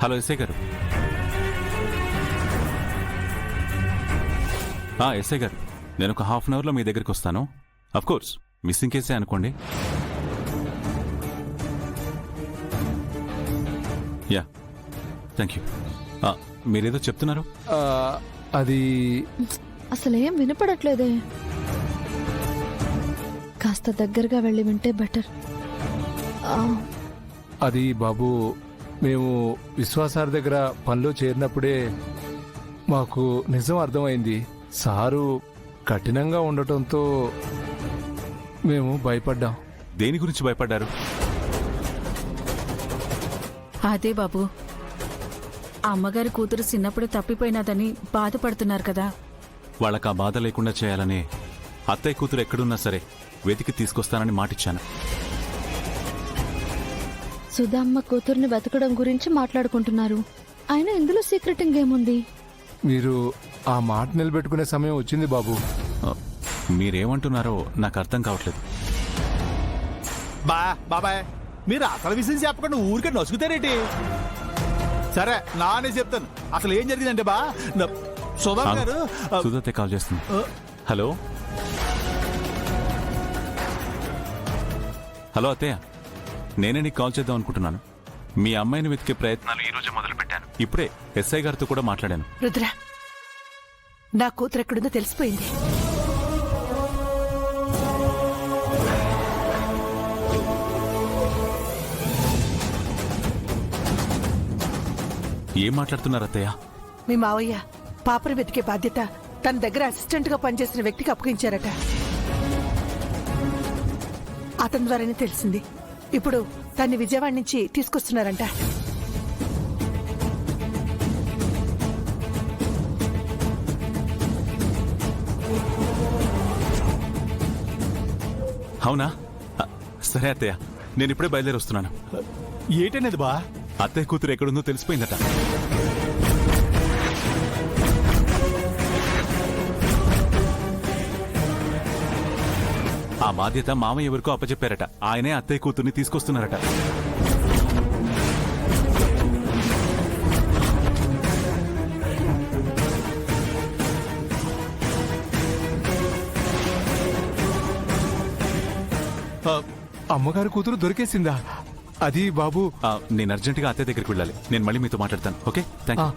Hello SI గారు. SI గారు, నేను ఒక హాఫ్ అన్ అవర్లో మీ దగ్గరికి వస్తాను. అఫ్కోర్స్ మిస్సింగ్ కేసే అనుకోండి. Yeah, thank you. మీరేదో చెప్తున్నారు. అది అసలేం వినపడట్లేదే. కాస్త దగ్గరగా వెళ్ళి వింటే బెటర్. అది బాబు, మేము విశ్వాసార్ దగ్గర పనిలో చేరినప్పుడే మాకు నిజం అర్థమైంది. సారు కఠినంగా ఉండటంతో మేము భయపడ్డాం. దేని గురించి భయపడ్డారు? అదే బాబు, అమ్మగారి కూతురు చిన్నప్పుడే తప్పిపోయినాదని బాధపడుతున్నారు కదా. వాళ్ళకా బాధ లేకుండా చేయాలని అత్తయ్య కూతురు ఎక్కడున్నా సరే వెతికి తీసుకొస్తానని మాటిచ్చాను. సుధామ్మ కూతుర్ని వెతకడం గురించి మాట్లాడుకుంటున్నారు. అయినా ఇందులో సీక్రెట్ ఇంకేముంది? మీరు ఆ మాట నిలబెట్టుకునే సమయం వచ్చింది బాబు. మీరేమంటున్నారో నాకు అర్థం కావట్లేదు. బాబాయ్, మీరు అసలు విషయం చెప్పకుండా ఊరికే నసుకుతారేంటి? సరే నానే చెప్తాను అసలు ఏం జరిగిందంటే సుధా గారు. సుధాతే కాల్ చేస్తుంది. హలో హలో అత్తయ్య, నేనే నీకు కాల్ చేద్దాం అనుకుంటున్నాను. మీ అమ్మాయిని వెతికే ప్రయత్నాలు ఈ రోజు మొదలు పెట్టాను. ఇప్పుడే ఎస్ఐ గారితో కూడా మాట్లాడాను. రుద్ర, నా కూతురు ఎక్కడుందో తెలిసిపోయింది. ఏం మాట్లాడుతున్నారు అత్తయ్య? మీ మావయ్య పాపను వెతికే బాధ్యత తన దగ్గర అసిస్టెంట్ గా పనిచేసిన వ్యక్తికి అప్పగించారట. అతని ద్వారానే తెలిసింది. ఇప్పుడు తన్ని విజయవాడ నుంచి తీసుకొస్తున్నారంట. అవునా? సరే అత్తయ్య, నేను ఇప్పుడే బయలుదేరి వస్తున్నాను. ఏంటనేది అత్తయ్య కూతురు ఎక్కడుందో తెలిసిపోయిందట. ఆ బాధ్యత మామయ్య ఎవరికో అప్పచెప్పారట. ఆయనే అత్తయ్య కూతుర్ని తీసుకొస్తున్నారట. అమ్మగారి కూతురు దొరికేసిందా? అది బాబు, నేను అర్జెంటుగా అత్తయ్య దగ్గరికి వెళ్ళాలి. నేను మళ్ళీ మీతో మాట్లాడతాను. Okay, thank you.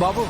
బాబు